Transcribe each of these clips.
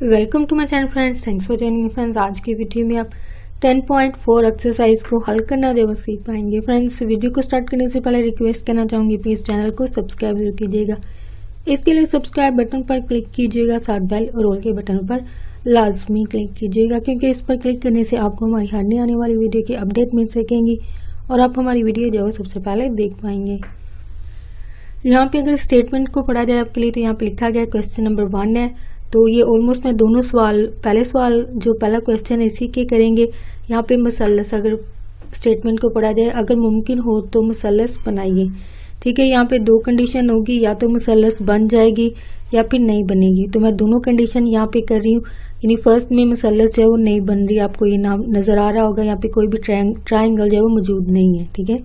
Welcome to my channel friends, thanks for joining friends. आज की video में आप 10.4 एक्सरसाइज को हल करना जो सीख पाएंगे। फ्रेंड्स, वीडियो को स्टार्ट करने से पहले रिक्वेस्ट करना चाहूंगी, प्लीज चैनल को सब्सक्राइब जरूर कीजिएगा। इसके लिए सब्सक्राइब बटन पर क्लिक कीजिएगा, साथ बेल और ऑल के बटन पर लाजमी क्लिक कीजिएगा, क्योंकि इस पर क्लिक करने से आपको हमारी हर आने वाली वीडियो की अपडेट मिल सकेंगी और आप हमारी वीडियो जो है सबसे पहले देख पाएंगे। यहाँ पे अगर स्टेटमेंट को पढ़ा जाए आपके लिए, तो यहाँ पे लिखा गया क्वेश्चन नंबर 1 है। तो ये ऑलमोस्ट मैं दोनों सवाल, पहले सवाल जो पहला क्वेश्चन है इसी के करेंगे। यहाँ पे मसलस, अगर स्टेटमेंट को पढ़ा जाए, अगर मुमकिन हो तो मसलस बनाइए। ठीक है, यहाँ पे दो कंडीशन होगी, या तो मसलस बन जाएगी या फिर नहीं बनेगी। तो मैं दोनों कंडीशन यहाँ पे कर रही हूँ। यानी फर्स्ट में मसलस जो है वो नहीं बन रही, आपको ये नाम नजर आ रहा होगा। यहाँ पे कोई भी ट्रायंगल जो है वो मौजूद नहीं है। ठीक है,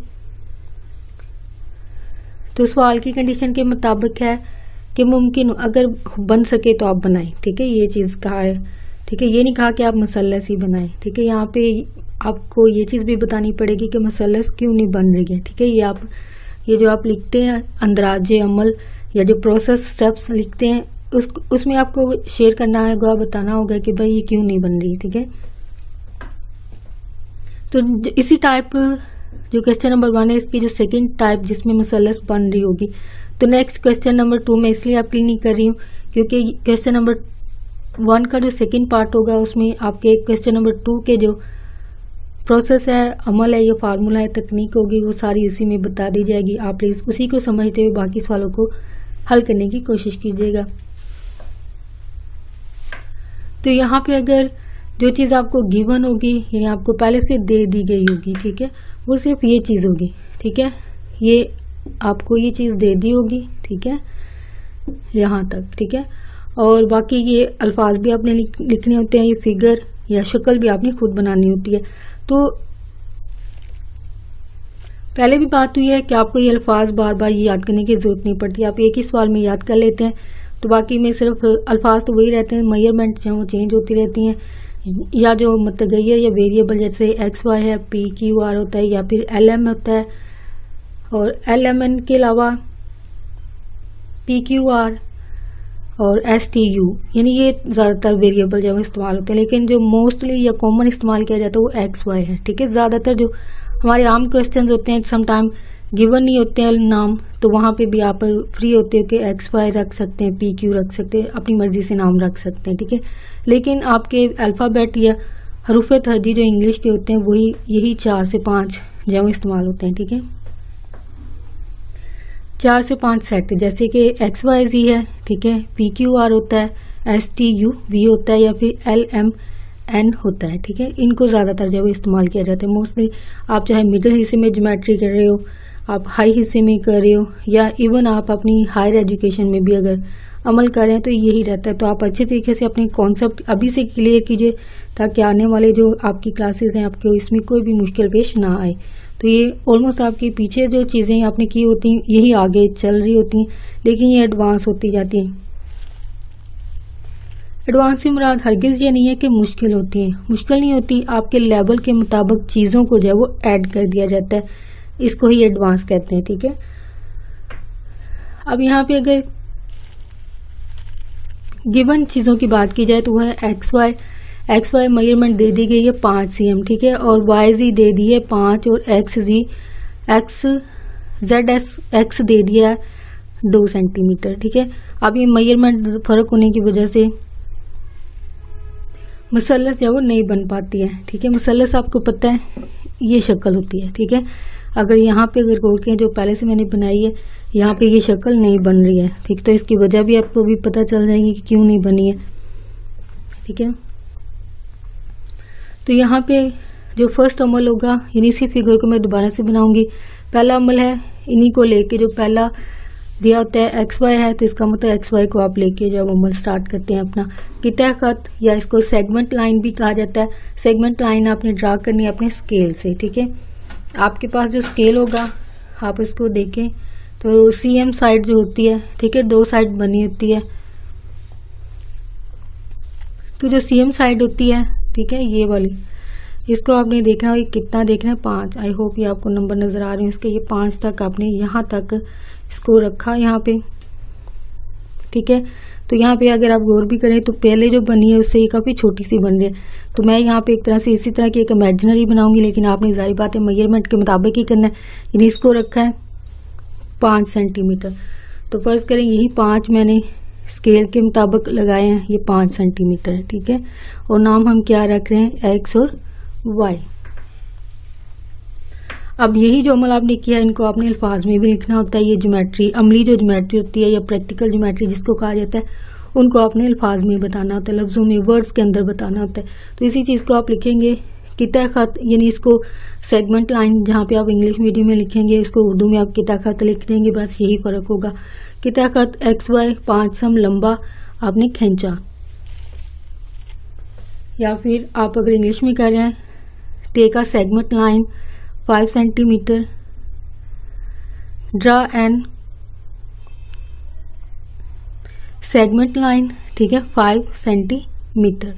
तो सवाल की कंडीशन के मुताबिक है कि मुमकिन अगर बन सके तो आप बनाएं। ठीक है, ये चीज कहा है। ठीक है, ये नहीं कहा कि आप मसलस ही बनाएं। ठीक है, यहाँ पे आपको ये चीज भी बतानी पड़ेगी कि मसलस क्यों नहीं बन रही है। ठीक है, ये जो आप लिखते हैं अंदराजे अमल या जो प्रोसेस स्टेप्स लिखते हैं, उसमें आपको शेयर करना होगा, बताना होगा कि भाई ये क्यों नहीं बन रही। ठीक है, तो इसी टाइप जो क्वेश्चन नंबर 1 है, इसकी जो सेकंड टाइप जिसमें मसलस बन रही होगी। तो नेक्स्ट क्वेश्चन नंबर 2 में इसलिए आपके लिए नहीं कर रही हूँ क्योंकि क्वेश्चन नंबर 1 का जो सेकंड पार्ट होगा उसमें आपके क्वेश्चन नंबर 2 के जो प्रोसेस है, अमल है, या फार्मूला है, तकनीक होगी, वो सारी इसी में बता दी जाएगी। आप प्लीज उसी को समझते हुए बाकी सवालों को हल करने की कोशिश कीजिएगा। तो यहाँ पे अगर जो चीज आपको गिवन होगी, यानी आपको पहले से दे दी गई होगी, ठीक है, वो सिर्फ ये चीज होगी। ठीक है, ये आपको ये चीज दे दी होगी। ठीक है, यहाँ तक। ठीक है, और बाकी ये अल्फाज भी आपने लिखने होते हैं, ये फिगर या शक्ल भी आपने खुद बनानी होती है। तो पहले भी बात हुई है कि आपको ये अल्फाज बार बार ये याद करने की जरूरत नहीं पड़ती, आप एक ही सवाल में याद कर लेते हैं। तो बाकी में सिर्फ अल्फाज तो वही रहते हैं, मेजरमेंट जो वो चेंज होती रहती हैं, या जो मुतगय्यर या वेरिएबल जैसे XY है, PQR होता है, या फिर LM होता है, और LMN के अलावा PQR और STU, यानी ये ज्यादातर वेरिएबल जो इस्तेमाल होते हैं। लेकिन जो मोस्टली या कॉमन इस्तेमाल किया जाता है वो XY है। ठीक है, ज्यादातर जो हमारे आम क्वेश्चंस होते हैं, समटाइम गिवन नहीं होते हैं नाम, तो वहां पे भी आप फ्री होते हो कि XY रख सकते हैं, PQ रख सकते हैं, अपनी मर्जी से नाम रख सकते हैं। ठीक है, लेकिन आपके अल्फाबेट या हरूफ तहदी जो इंग्लिश के होते हैं वही यही 4 से 5 जो इस्तेमाल होते हैं। ठीक है, 4 से 5 सेट, जैसे कि XYZ है, ठीक है, PQR होता है, STUV होता है, या फिर LMN होता है। ठीक है, इनको ज्यादातर जो इस्तेमाल किया जाता है। मोस्टली आप चाहे मिडिल हिस्से में ज्योमेट्री कर रहे हो, आप हाई हिस्से में कर रहे हो, या इवन आप अपनी हायर एजुकेशन में भी अगर अमल कर रहे हैं तो यही रहता है। तो आप अच्छे तरीके से अपने कॉन्सेप्ट अभी से क्लियर कीजिए, ताकि आने वाले जो आपकी क्लासेस हैं आपके इसमें कोई भी मुश्किल पेश ना आए। तो ये ऑलमोस्ट आपके पीछे जो चीजें आपने की होती हैं यही आगे चल रही होती हैं, लेकिन ये एडवांस होती जाती हैं। एडवांस से मुराद हरगिज ये नहीं है कि मुश्किल होती है, मुश्किल नहीं होती, आपके लेवल के मुताबिक चीजों को जो है वो ऐड कर दिया जाता है, इसको ही एडवांस कहते हैं। ठीक है, अब यहाँ पे अगर गिवन चीजों की बात की जाए तो वह है XY मेजरमेंट दे दी गई है 5 cm। ठीक है, और YZ दे दी है 5, और ZX दे दिया है 2 सेंटीमीटर। ठीक है, अब ये मेजरमेंट फर्क होने की वजह से मसलस जो वो नहीं बन पाती है। ठीक है, मसलस आपको पता है ये शक्ल होती है। ठीक है, अगर यहाँ पे अगर गौर करें जो पहले से मैंने बनाई है, यहाँ पे ये शक्ल नहीं बन रही है। ठीक, तो इसकी वजह भी आपको भी पता चल जाएगी कि क्यों नहीं बनी है। ठीक है, तो यहाँ पे जो फर्स्ट अमल होगा, यानी इसी फिगर को मैं दोबारा से बनाऊंगी। पहला अमल है इन्हीं को लेके, जो पहला दिया होता है XY है, तो इसका मतलब XY को आप लेके जब अमल स्टार्ट करते हैं अपना किता खत, या इसको सेगमेंट लाइन भी कहा जाता है। सेगमेंट लाइन आपने ड्रा करनी है अपने स्केल से। ठीक है, आपके पास जो स्केल होगा आप इसको देखें तो CM साइड जो होती है, ठीक है, 2 साइड बनी होती है। तो जो CM साइड होती है, ठीक है, ये वाली, इसको आपने देखना है कितना देखना है, 5। आई होप ये आपको नंबर नजर आ रहे हैं इसके। ये 5 तक आपने यहाँ तक इसको रखा यहाँ पे। ठीक है, तो यहाँ पे अगर आप गौर भी करें तो पहले जो बनी है उससे ये काफ़ी छोटी सी बन रही है। तो मैं यहाँ पे एक तरह से इसी तरह की एक इमेजिनरी बनाऊंगी, लेकिन आपने जाहिर बात है मेजरमेंट के मुताबिक ही करना है। यानी इसको रखा है 5 सेंटीमीटर। तो फर्ज करें यही 5 मैंने स्केल के मुताबिक लगाए हैं, ये 5 सेंटीमीटर है, ठीक है। और नाम हम क्या रख रहे हैं, एक्स और वाई। अब यही जो अमल आपने किया इनको आपने अल्फाज में भी लिखना होता है। ये ज्योमेट्री, अमली जो ज्योमेट्री होती है या प्रैक्टिकल ज्योमेट्री जिसको कहा जाता है, उनको आपने अल्फाज में बताना होता है, लफ्ज़ों में, वर्ड्स के अंदर बताना होता है। तो इसी चीज़ को आप लिखेंगे किता खत, यानी इसको सेगमेंट लाइन जहाँ पे आप इंग्लिश मीडियम में लिखेंगे उसको उर्दू में आप किता खत लिख देंगे, बस यही फ़र्क होगा। किता खत एक्स वाई 5 सम लंबा आपने खींचा। या फिर आप अगर इंग्लिश में कर रहे हैं, take a segment line 5 centimetre, draw an segment line, ठीक है, 5 सेंटीमीटर,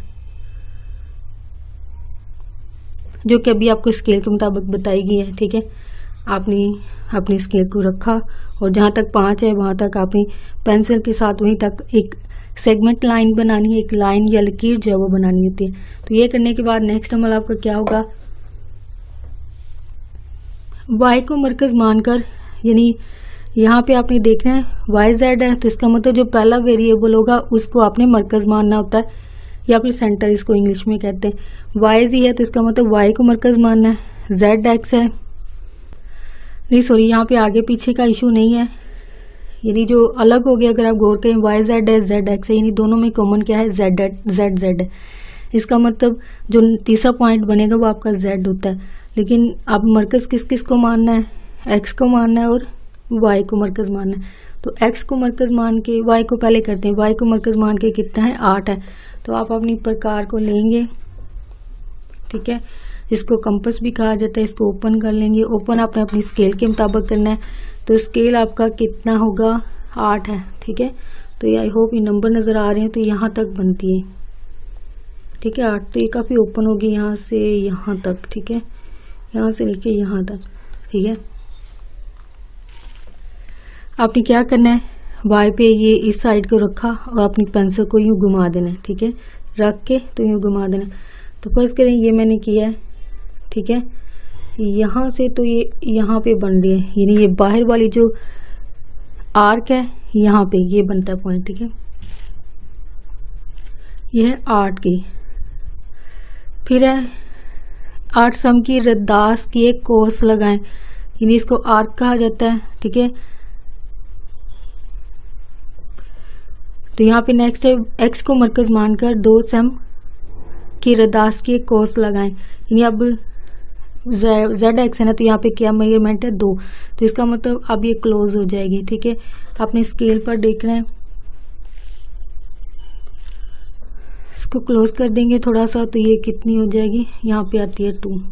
जो कि अभी आपको स्केल के मुताबिक बताई गई है, ठीक है। आपने अपनी स्केल को रखा और जहाँ तक 5 है वहाँ तक आपने पेंसिल के साथ वहीं तक एक सेगमेंट लाइन बनानी है, एक लाइन या लकीर जो है वो बनानी होती है। तो ये करने के बाद नेक्स्ट अमल आपका क्या होगा, y को मरकज मानकर, यानी यहाँ पे आपने देखना है y z है, तो इसका मतलब जो पहला वेरिएबल होगा उसको आपने मरकज मानना होता है, या फिर सेंटर इसको इंग्लिश में कहते हैं। y z है तो इसका मतलब y को मरकज मानना है, z x है, नहीं सॉरी यहाँ पे आगे पीछे का इशू नहीं है, यानी जो अलग हो गया अगर आप गौर करें y z है z x है, यानी दोनों में कॉमन क्या है, z है। इसका मतलब जो तीसरा पॉइंट बनेगा वो आपका z होता है। लेकिन आप मरकज किस किस को मानना है, x को मानना है और y को मरकज मानना है। तो x को मरकज मान के, y को पहले करते हैं, y को मरकज मान के कितना है, 8 है। तो आप अपनी प्रकार को लेंगे, ठीक है, इसको कंपस भी कहा जाता है, इसको ओपन कर लेंगे। ओपन आपने अपनी स्केल के मुताबिक करना है, तो स्केल आपका कितना होगा, 8 है, ठीक है। तो ये आई होप ये नंबर नज़र आ रहे हैं, तो यहाँ तक बनती है, ठीक है, 8। तो ये काफ़ी ओपन होगी यहाँ से यहाँ तक, ठीक है, यहाँ से लेके यहाँ तक, ठीक है। आपने क्या करना है, वाई पे ये इस साइड को रखा और अपनी पेंसिल को यूँ घुमा देना है, ठीक है, रख के तो यूँ घुमा देना। तो फर्ज करें ये मैंने किया है, ठीक है, यहाँ से तो ये यहाँ पे बन रही है, यानी ये बाहर वाली जो आर्क है यहाँ पे ये बनता है पॉइंट, ठीक है। ये है 8 की, फिर है 8 सम की रद्दास की एक कोस लगाएं, यानी इसको आर्क कहा जाता है, ठीक है। तो यहाँ पे नेक्स्ट है x को मरकज मानकर 2 सम की रद्दास की एक कोस लगाएं, यानी अब z x है ना, तो यहाँ पे क्या मेजरमेंट है, 2, तो इसका मतलब अब ये क्लोज हो जाएगी, ठीक है। आपने स्केल पर देखना है, इसको क्लोज कर देंगे थोड़ा सा, तो ये कितनी हो जाएगी, यहाँ पे आती है 2,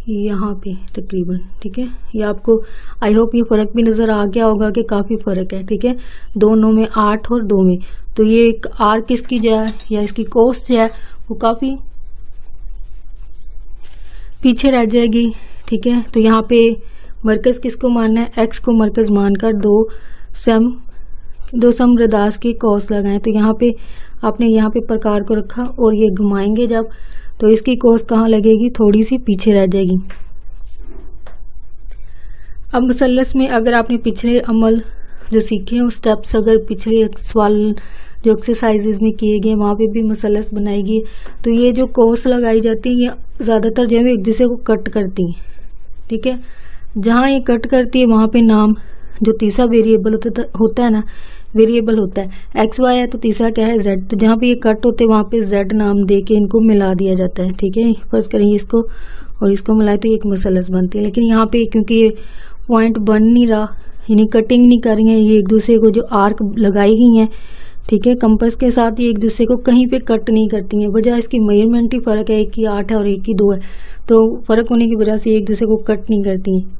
यहाँ पे तकरीबन, ठीक है। ये आपको आई होप ये फ़र्क भी नज़र आ गया होगा कि काफ़ी फ़र्क है, ठीक है, दोनों में 8 और 2 में। तो ये एक आर्क इसकी जो है या इसकी कोस जो है वो काफ़ी पीछे रह जाएगी, ठीक है। तो यहाँ पे मरकज किसको मानना है, x को मरकज मानकर 2 सम रदास की कोस लगाएं। तो यहाँ पे आपने यहाँ पे प्रकार को रखा और ये घुमाएंगे जब, तो इसकी कोस कहाँ लगेगी, थोड़ी सी पीछे रह जाएगी। अब मुसल्लस में अगर आपने पिछले अमल जो सीखे हैं स्टेप्स अगर पिछले सवाल जो एक्सरसाइजेज में किए गए वहाँ पे भी मुसल्लस बनाएगी, तो ये जो कोस लगाई जाती है ये ज़्यादातर जो है एक दूसरे को कट करती हैं, ठीक है। जहाँ ये कट करती है वहाँ पे नाम जो तीसरा वेरिएबल होता है ना, वेरिएबल होता है एक्स वाई है, तो तीसरा क्या है जेड। तो जहाँ पे ये कट होते हैं वहाँ पे जेड नाम दे के इनको मिला दिया जाता है, ठीक है। फर्ज करेंगे इसको और इसको मिलाए तो एक मसलस बनती है। लेकिन यहाँ पे क्योंकि ये पॉइंट बन नहीं रहा, यानी कटिंग नहीं कर रही है, ये एक दूसरे को जो आर्क लगाई गई हैं, ठीक है, कंपास के साथ ये एक दूसरे को कहीं पे कट नहीं करती हैं। वजह इसकी मेजरमेंट ही फ़र्क है, एक की 8 है और एक की 2 है, तो फ़र्क होने की वजह से एक दूसरे को कट नहीं करती हैं।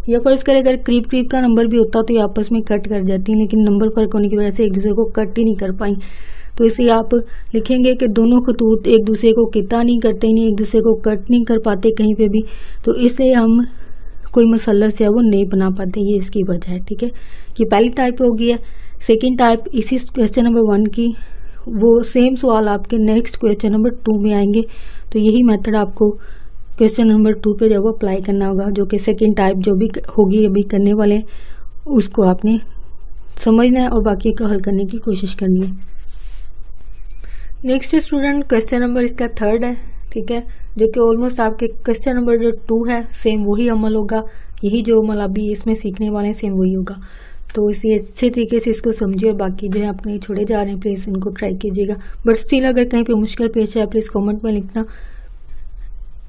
या फर्ज करें अगर करीब करीब का नंबर भी होता तो ये आपस में कट कर जाती हैं, लेकिन नंबर फ़र्क होने की वजह से एक दूसरे को कट ही नहीं कर पाई। तो इसे आप लिखेंगे कि दोनों खतूत एक दूसरे को किता नहीं करते, नहीं एक दूसरे को कट नहीं कर पाते कहीं पे भी। तो इसे हम कोई मसलस है वो नहीं बना पाते, ये इसकी वजह है। ठीक है, ये पहली टाइप हो गई है। सेकेंड टाइप इसी क्वेश्चन नंबर 1 की, वो सेम सवाल आपके नेक्स्ट क्वेश्चन नंबर 2 में आएंगे, तो यही मेथड आपको क्वेश्चन नंबर 2 पे जब अप्लाई करना होगा, जो कि सेकेंड टाइप जो भी होगी अभी करने वाले, उसको आपने समझना है और बाकी का हल करने की कोशिश करनी है। नेक्स्ट स्टूडेंट क्वेश्चन नंबर इसका 3rd है। ठीक है, जो कि ऑलमोस्ट आपके क्वेश्चन नंबर जो 2 है सेम वही अमल होगा, यही जो अमल अभी इसमें सीखने वाले हैं सेम वही होगा। तो इसी अच्छे तरीके से इसको समझिए, और बाकी जो है आप कहीं छोड़े जा रहे हैं प्लीज़ इनको ट्राई कीजिएगा। बट स्टिल अगर कहीं पे मुश्किल पेश है प्लीज़ कमेंट में लिखना,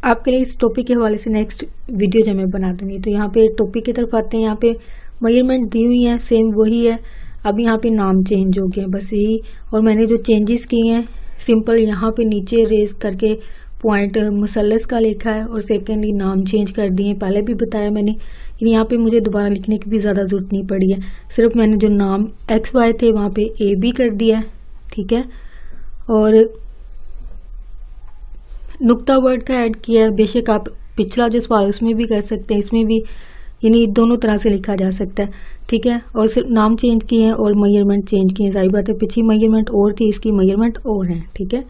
आपके लिए इस टॉपिक के हवाले से नेक्स्ट वीडियो जो मैं बना दूंगी। तो यहाँ पे टॉपिक की तरफ आते हैं। यहाँ पे मेजरमेंट दी हुई है, सेम वही है। अब यहाँ पे नाम चेंज हो गया बस यही, और मैंने जो चेंजेस किए हैं सिंपल यहाँ पे नीचे रेज करके पॉइंट मुसल्लस का लिखा है, और सेकेंडली नाम चेंज कर दिए, पहले भी बताया मैंने। यहाँ पे मुझे दोबारा लिखने की भी ज़्यादा जरूरत नहीं पड़ी है, सिर्फ मैंने जो नाम XY थे वहाँ पे AB कर दिया है। ठीक है, और नुक्ता वर्ड का ऐड किया है। बेशक आप पिछला जो सवाल उसमें भी कर सकते हैं, इसमें भी, यानी दोनों तरह से लिखा जा सकता है। ठीक है, और सिर्फ नाम चेंज किए हैं और मेजरमेंट चेंज किए हैं। सारी बात है, पिछली मेजरमेंट और थी, इसकी मेजरमेंट और है। ठीक है,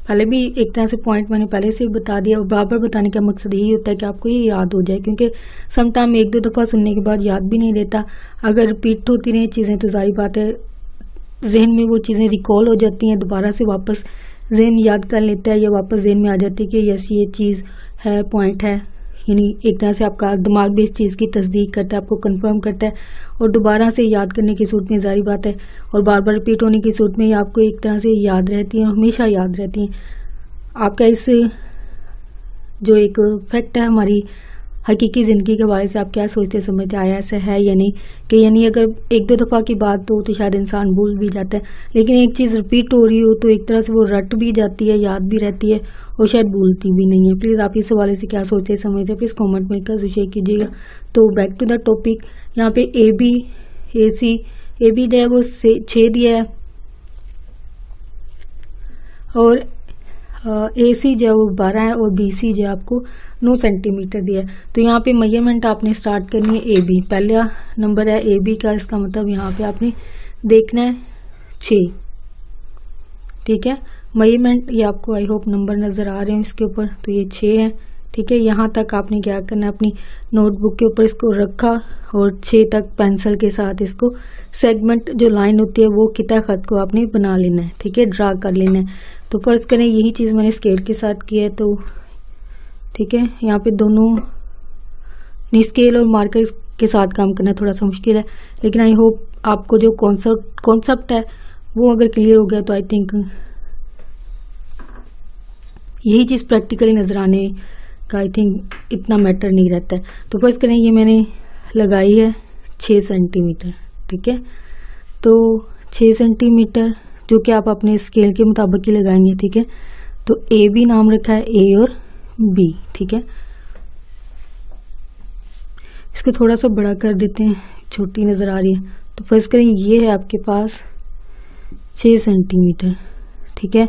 पहले भी एक तरह से पॉइंट मैंने पहले से बता दिया, और बार बार बताने का मकसद यही होता है कि आपको ये याद हो जाए, क्योंकि समटाइम 1-2 दफ़ा सुनने के बाद याद भी नहीं रहता। अगर रिपीट होती रही चीज़ें तो सारी बात है जहन में वो चीज़ें रिकॉल हो जाती हैं, दोबारा से वापस जहन याद कर लेता है, या वापस जहन में आ जाती है कि यस ये चीज़ है, पॉइंट है। यानी एक तरह से आपका दिमाग भी इस चीज़ की तस्दीक करता है, आपको कंफर्म करता है, और दोबारा से याद करने की सूरत में जारी बात है, और बार बार रिपीट होने की सूरत में आपको एक तरह से याद रहती है, हमेशा याद रहती हैं। आपका इस जो एक फैक्ट है हमारी हकीकी ज़िंदगी के हवाले से आप क्या सोचते समझते, आया ऐसा है या नहीं, कि यानी अगर 1-2 दफ़ा की बात हो तो शायद इंसान भूल भी जाता है, लेकिन एक चीज़ रिपीट हो रही हो तो एक तरह से वो रट भी जाती है, याद भी रहती है, और शायद भूलती भी नहीं है। प्लीज़ आप इस हवाले से क्या सोचते समझते प्लीज़ कमेंट में लिखकर शेयर कीजिएगा। तो बैक टू द टॉपिक, यहाँ पे AB AC, AB जो है वो 6 दिया है, और AC जो है वो 12 है, और BC जो है आपको 9 सेंटीमीटर दिया है। तो यहाँ पे मेजरमेंट आपने स्टार्ट करनी है AB, पहला नंबर है AB का, इसका मतलब यहाँ पे आपने देखना है 6। ठीक है, मेजरमेंट ये आपको आई होप नंबर नज़र आ रहे हैं इसके ऊपर, तो ये 6 है। ठीक है, यहाँ तक आपने क्या करना है, अपनी नोटबुक के ऊपर इसको रखा, और 6 तक पेंसिल के साथ इसको सेगमेंट जो लाइन होती है वो किता खत को आपने बना लेना है। ठीक है, ड्रा कर लेना है। तो फर्ज करें यही चीज़ मैंने स्केल के साथ की है, तो ठीक है, यहाँ पे दोनों स्केल और मार्कर के साथ काम करना थोड़ा सा मुश्किल है, लेकिन आई होप आपको जो कॉन्सेप्ट है वो अगर क्लियर हो गया तो आई थिंक यही चीज़ प्रैक्टिकली नजर आने का आई थिंक इतना मैटर नहीं रहता है। तो फर्स्ट करें ये मैंने लगाई है 6 सेंटीमीटर। ठीक है, तो 6 सेंटीमीटर जो कि आप अपने स्केल के मुताबिक ही लगाएंगे। ठीक है, तो AB नाम रखा है, A और B। ठीक है, इसको थोड़ा सा बड़ा कर देते हैं, छोटी नज़र आ रही है। तो फर्स्ट करें ये है आपके पास 6 सेंटीमीटर। ठीक है,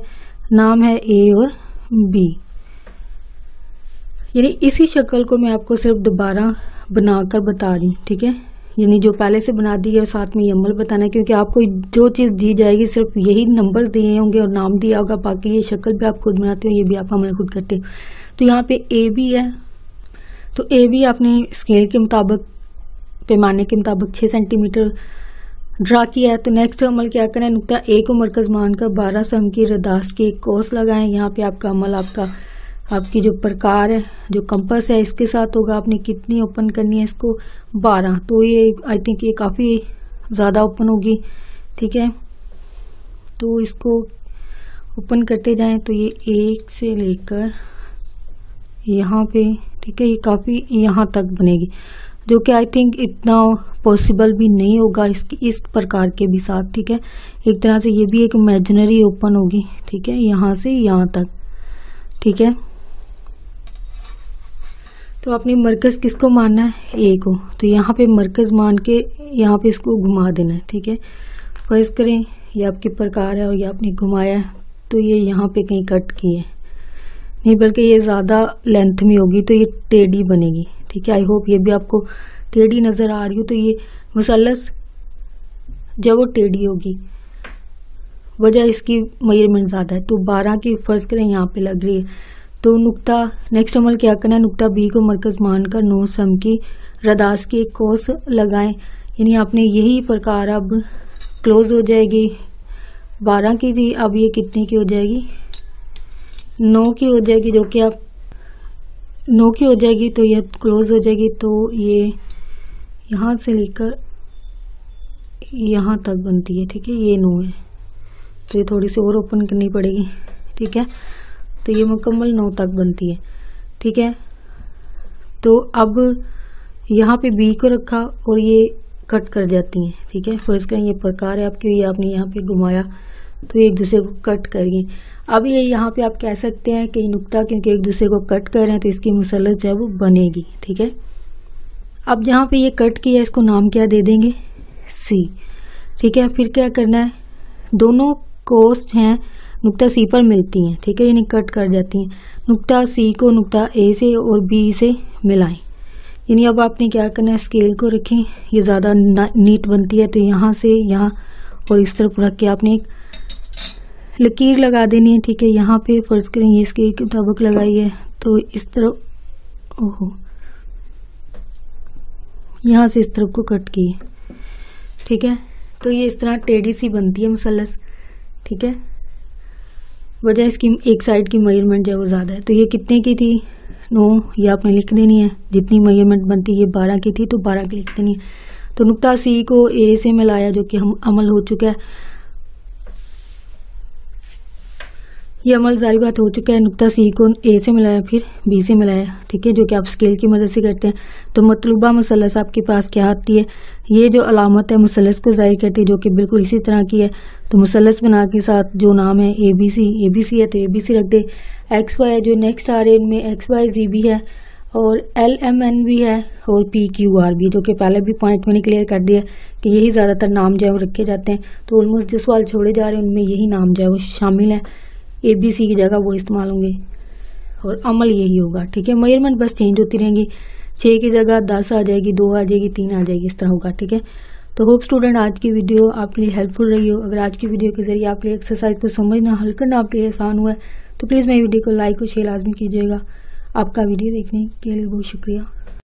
नाम है A और B, यानी इसी शक्ल को मैं आपको सिर्फ दोबारा बनाकर बता रही हूँ। ठीक है, यानी जो पहले से बना दी है और साथ में ये अमल बताना है, क्योंकि आपको जो चीज़ दी जाएगी सिर्फ यही नंबर दिए होंगे और नाम दिया होगा, बाकी ये शक्ल भी आप खुद बनाते हो, ये भी आप अमल खुद करते हो। तो यहाँ पे AB है, तो AB आपने स्केल के मुताबिक, पैमाने के मुताबिक 6 सेंटीमीटर ड्रा किया है। तो नेक्स्ट अमल क्या करना है, नुक्ता A को मरकज मानकर 12 सम की रदास की एक कोस लगाएं। यहाँ पे आपका अमल आपकी जो प्रकार है, जो कंपास है, इसके साथ होगा। आपने कितनी ओपन करनी है इसको, 12। तो ये आई थिंक ये काफ़ी ज़्यादा ओपन होगी। ठीक है, तो इसको ओपन करते जाएं तो ये 1 से लेकर यहाँ पे, ठीक है, ये काफ़ी यहाँ तक बनेगी, जो कि आई थिंक इतना पॉसिबल भी नहीं होगा इस प्रकार के भी साथ। ठीक है, एक तरह से ये भी एक इमेजिनरी ओपन होगी। ठीक है, यहाँ से यहाँ तक। ठीक है, तो आपने मरकज किसको मानना है, A को। तो यहाँ पे मरकज मान के यहाँ पे इसको घुमा देना है। ठीक है, फर्ज करें ये आपकी प्रकार है और ये आपने घुमाया है, तो ये यहाँ पे कहीं कट की है नहीं, बल्कि ये ज़्यादा लेंथ में होगी तो ये टेढ़ी बनेगी। ठीक है। आई होप ये भी आपको टेढ़ी नज़र आ रही हो। तो ये मुसल्लस जब वो टेढ़ी होगी, वजह इसकी मेजरमेंट ज़्यादा है, तो 12 की फर्ज करें यहाँ पे लग रही है, तो नुक्ता नेक्स्ट अमल क्या करना है, नुक्ता बी को मरकज मानकर 9 सम की रदास की एक कोस लगाएं। यानी आपने यही प्रकार अब क्लोज हो जाएगी। 12 की थी, अब ये कितने की हो जाएगी, 9 की हो जाएगी, जो कि आप 9 की हो जाएगी, तो ये क्लोज हो जाएगी। तो ये यहाँ से लेकर यहाँ तक बनती है, ठीक है। ये 9 है, तो ये थोड़ी सी और ओपन करनी पड़ेगी, ठीक है। तो ये मुकम्मल 9 तक बनती है, ठीक है। तो अब यहाँ पे बी को रखा और ये कट कर जाती हैं, ठीक है। फर्ज करें ये प्रकार है आपकी, ये आपने यहाँ पे घुमाया तो एक दूसरे को कट करिए। अब ये यहाँ पे आप कह सकते हैं कि नुक्ता क्योंकि एक दूसरे को कट कर रहे हैं तो इसकी मुसल्लस जो है वो बनेगी, ठीक है। अब जहाँ पे ये कट किया इसको नाम क्या दे देंगे, सी, ठीक है। फिर क्या करना है, दोनों कोस्ट हैं नुक्ता सी पर मिलती हैं, ठीक है, यानी कट कर जाती हैं। नुक्ता सी को नुक्ता ए से और बी से मिलाएं। यानी अब आपने क्या करना है, स्केल को रखें, ये ज़्यादा नीट बनती है, तो यहाँ से यहाँ और इस तरफ रख के आपने एक लकीर लगा देनी है, ठीक है। यहाँ पे फर्ज करें ये स्केल के मुताबिक लगाई है, तो इस तरफ, ओहो, यहाँ से इस तरफ को कट की, ठीक है। तो ये इस तरह टेढ़ी सी बनती है मुसल्लस, ठीक है। वजह इसकी एक साइड की मेजरमेंट जो है वो ज़्यादा है। तो ये कितने की थी, 9, ये आपने लिख देनी है। जितनी मेजरमेंट बनती है, ये 12 की थी तो 12 की लिख देनी है। तो नुक्ता सी को ए से मिलाया, जो कि हम अमल हो चुका है, ये अमल जारी बात हो चुका है। नुक्ता सी को ए से मिलाया, फिर बी से मिलाया, ठीक है, जो कि आप स्केल की मदद से करते हैं। तो मतलूबा मुसल्लस आपके पास क्या आती है, ये जो अलामत है मुसल्लस को जाहिर करती है, जो कि बिल्कुल इसी तरह की है। तो मुसल्लस बना के साथ जो नाम है ABC है, तो ABC रख दे। XY है जो नेक्स्ट आ रहे हैं, इनमें XYZ भी है और LMN भी है और PQR भी, जो कि पहले भी पॉइंट मैंने क्लियर कर दिया कि यही ज़्यादातर नाम जो है वो रखे जाते हैं। तो ऑलमोस्ट जो सवाल छोड़े जा रहे हैं उनमें यही नाम जो है वो शामिल है, ABC की जगह वो इस्तेमाल होंगे और अमल यही होगा, ठीक है। मेजरमेंट बस चेंज होती रहेंगी, 6 की जगह 10 आ जाएगी, 2 आ जाएगी, 3 आ जाएगी, इस तरह होगा, ठीक है। तो होप स्टूडेंट आज की वीडियो आपके लिए हेल्पफुल रही हो। अगर आज की वीडियो के जरिए आपके लिए एक्सरसाइज को समझना, हल करना आपके लिए आसान हुआ है तो प्लीज़ मेरी वीडियो को लाइक और शेयर लाजमी कीजिएगा। आपका वीडियो देखने के लिए बहुत शुक्रिया।